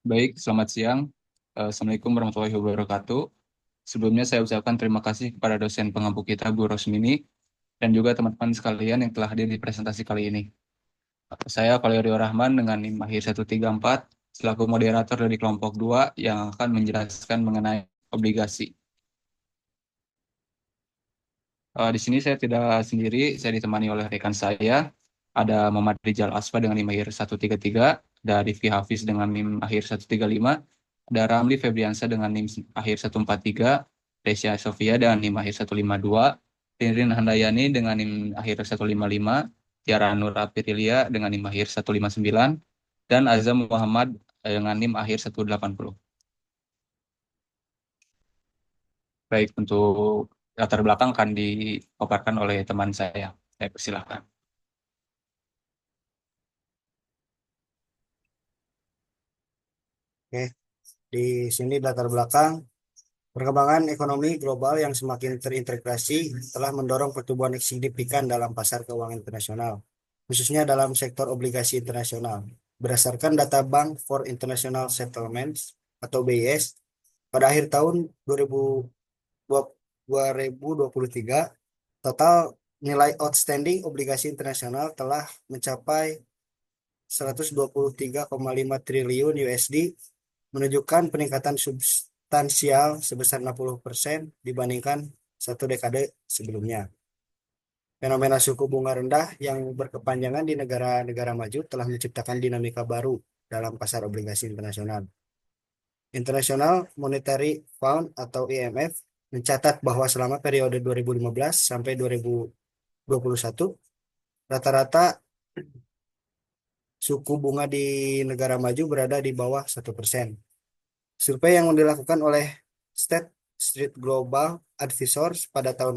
Baik, selamat siang. Assalamualaikum warahmatullahi wabarakatuh. Sebelumnya saya ucapkan terima kasih kepada dosen pengampu kita, Bu Rosmini, dan juga teman-teman sekalian yang telah hadir di presentasi kali ini. Saya Valerio Rahman dengan NIM akhir 134, selaku moderator dari kelompok 2 yang akan menjelaskan mengenai obligasi. Di sini saya tidak sendiri, saya ditemani oleh rekan saya. Ada Muhammad Rizal Asfa dengan NIM akhir 133, ada Rifki Hafiz dengan NIM akhir 135, ada Ramli Febriansa dengan NIM akhir 143, Resya Sofia dengan NIM akhir 152, Rinrin Handayani dengan NIM akhir 155, Tiara Nur Apirilia dengan NIM akhir 159, dan Azam Muhammad dengan NIM akhir 180. Baik, untuk latar belakang akan dipaparkan oleh teman saya. Saya persilahkan. Oke, di sini latar belakang perkembangan ekonomi global yang semakin terintegrasi telah mendorong pertumbuhan signifikan dalam pasar keuangan internasional, khususnya dalam sektor obligasi internasional. Berdasarkan data Bank for International Settlements atau BIS, pada akhir tahun 2023, total nilai outstanding obligasi internasional telah mencapai 123,5 triliun USD, menunjukkan peningkatan substansial sebesar 60% dibandingkan satu dekade sebelumnya. Fenomena suku bunga rendah yang berkepanjangan di negara-negara maju telah menciptakan dinamika baru dalam pasar obligasi internasional. International Monetary Fund atau IMF mencatat bahwa selama periode 2015 sampai 2021, rata-rata suku bunga di negara maju berada di bawah 1%. Survei yang dilakukan oleh State Street Global Advisors pada tahun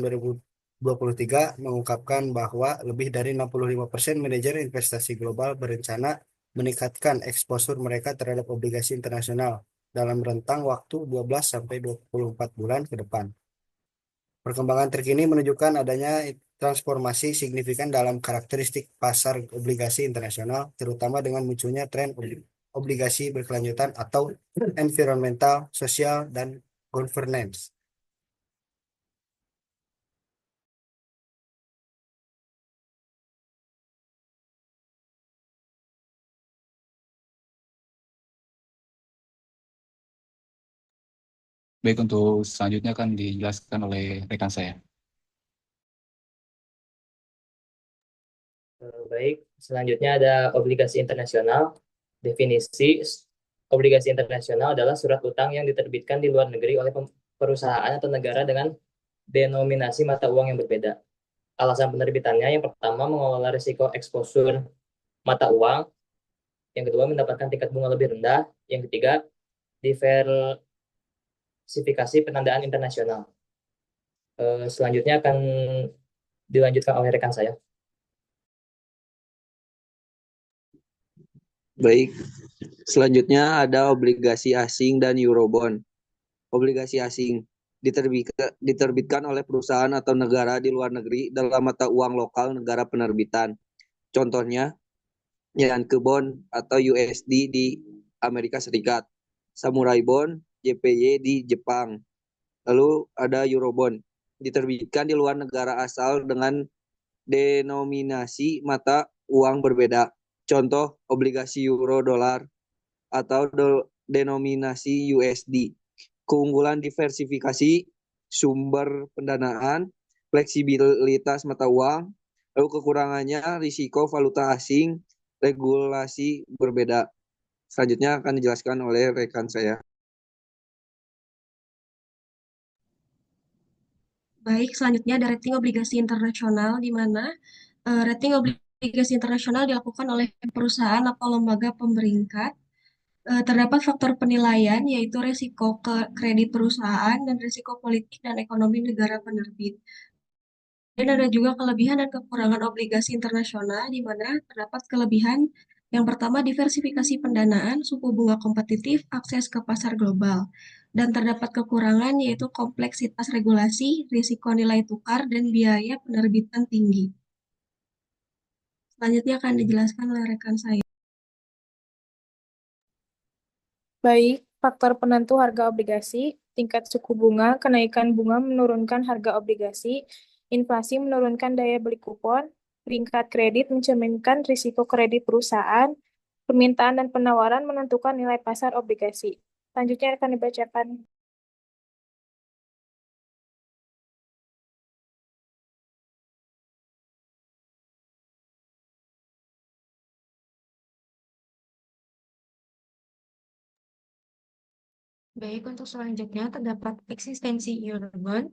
2023 mengungkapkan bahwa lebih dari 65% manajer investasi global berencana meningkatkan eksposur mereka terhadap obligasi internasional dalam rentang waktu 12 sampai 24 bulan ke depan. Perkembangan terkini menunjukkan adanya transformasi signifikan dalam karakteristik pasar obligasi internasional, terutama dengan munculnya tren obligasi berkelanjutan atau environmental, sosial, dan governance. Baik, untuk selanjutnya akan dijelaskan oleh rekan saya. Baik, selanjutnya ada obligasi internasional. Definisi obligasi internasional adalah surat utang yang diterbitkan di luar negeri oleh perusahaan atau negara dengan denominasi mata uang yang berbeda. Alasan penerbitannya yang pertama mengelola risiko eksposur mata uang, yang kedua mendapatkan tingkat bunga lebih rendah, yang ketiga diversifikasi penandaan internasional. Selanjutnya akan dilanjutkan oleh rekan saya. Baik, selanjutnya ada obligasi asing dan Eurobond. Obligasi asing diterbitkan oleh perusahaan atau negara di luar negeri dalam mata uang lokal negara penerbitan. Contohnya, Yankee Bond atau USD di Amerika Serikat, Samurai Bond, JPY di Jepang. Lalu ada Eurobond, diterbitkan di luar negara asal dengan denominasi mata uang berbeda. Contoh, obligasi euro dolar atau denominasi USD. Keunggulan diversifikasi sumber pendanaan, fleksibilitas mata uang, lalu kekurangannya risiko valuta asing, regulasi berbeda. Selanjutnya akan dijelaskan oleh rekan saya. Baik, selanjutnya ada rating obligasi internasional, di mana rating obligasi internasional dilakukan oleh perusahaan atau lembaga pemeringkat. Terdapat faktor penilaian, yaitu risiko kredit perusahaan dan risiko politik dan ekonomi negara penerbit. Dan ada juga kelebihan dan kekurangan obligasi internasional, di mana terdapat kelebihan yang pertama diversifikasi pendanaan, suku bunga kompetitif, akses ke pasar global. Dan terdapat kekurangan yaitu kompleksitas regulasi, risiko nilai tukar, dan biaya penerbitan tinggi. Selanjutnya akan dijelaskan oleh rekan saya. Baik, faktor penentu harga obligasi, tingkat suku bunga, kenaikan bunga menurunkan harga obligasi, inflasi menurunkan daya beli kupon, peringkat kredit mencerminkan risiko kredit perusahaan, permintaan dan penawaran menentukan nilai pasar obligasi. Selanjutnya akan dibacakan. Baik, untuk selanjutnya terdapat eksistensi Eurobond.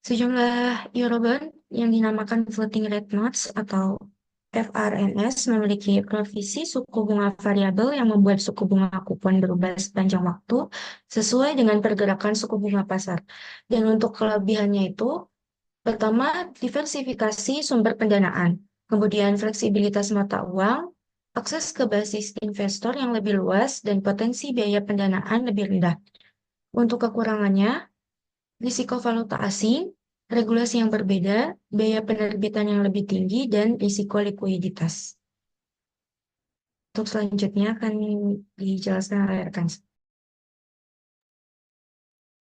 Sejumlah Eurobond yang dinamakan floating rate notes atau FRNS memiliki provisi suku bunga variabel yang membuat suku bunga kupon berubah sepanjang waktu sesuai dengan pergerakan suku bunga pasar. Dan untuk kelebihannya itu, pertama, diversifikasi sumber pendanaan, kemudian fleksibilitas mata uang, akses ke basis investor yang lebih luas, dan potensi biaya pendanaan lebih rendah. Untuk kekurangannya, risiko valuta asing, regulasi yang berbeda, biaya penerbitan yang lebih tinggi, dan risiko likuiditas. Untuk selanjutnya akan dijelaskan oleh rekan.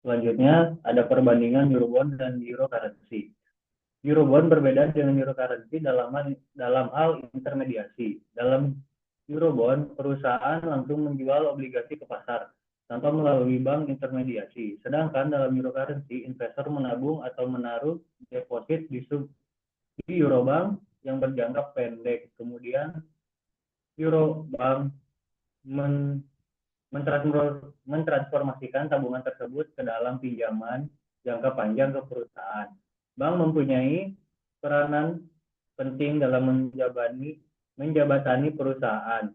Selanjutnya ada perbandingan Eurobond dan Euro currency. Eurobond berbeda dengan Euro currency dalam hal intermediasi. Dalam Eurobond, perusahaan langsung menjual obligasi ke pasar tanpa melalui bank intermediasi. Sedangkan dalam Euro currency, investor menabung atau menaruh deposit di Eurobank yang berjangka pendek. Kemudian Eurobank mentransformasikan tabungan tersebut ke dalam pinjaman jangka panjang ke perusahaan. Bank mempunyai peranan penting dalam menjabatani perusahaan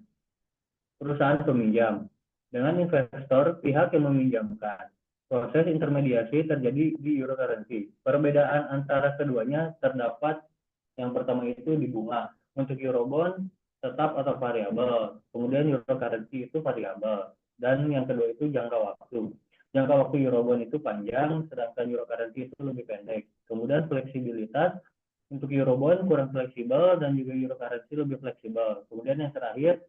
peminjam dengan investor pihak yang meminjamkan. Proses intermediasi terjadi di Euro currency. Perbedaan antara keduanya terdapat yang pertama itu di bunga. Untuk Eurobond tetap atau variabel. Kemudian Euro currency itu variabel. Dan yang kedua itu jangka waktu. Jangka waktu Eurobond itu panjang, sedangkan Euro currency itu lebih pendek. Kemudian fleksibilitas, untuk Eurobond kurang fleksibel dan juga Euro currency lebih fleksibel. Kemudian yang terakhir,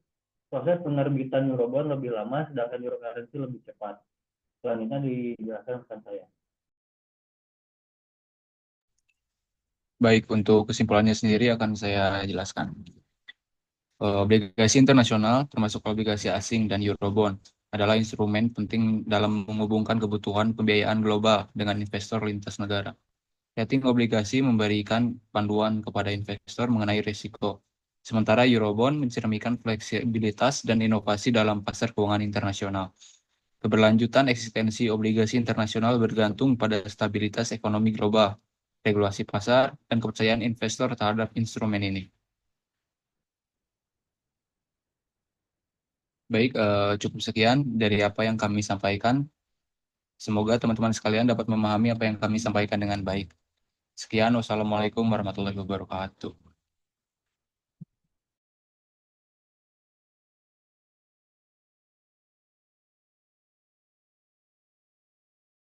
proses penerbitan Eurobond lebih lama, sedangkan Euro currency lebih cepat. Selanjutnya dijelaskan rekan saya. Baik, untuk kesimpulannya sendiri akan saya jelaskan. Obligasi internasional, termasuk obligasi asing dan Eurobond, adalah instrumen penting dalam menghubungkan kebutuhan pembiayaan global dengan investor lintas negara. Rating obligasi memberikan panduan kepada investor mengenai risiko, sementara Eurobond mencerminkan fleksibilitas dan inovasi dalam pasar keuangan internasional. Keberlanjutan eksistensi obligasi internasional bergantung pada stabilitas ekonomi global, regulasi pasar, dan kepercayaan investor terhadap instrumen ini. Baik, cukup sekian dari apa yang kami sampaikan. Semoga teman-teman sekalian dapat memahami apa yang kami sampaikan dengan baik. Sekian, wassalamualaikum warahmatullahi wabarakatuh.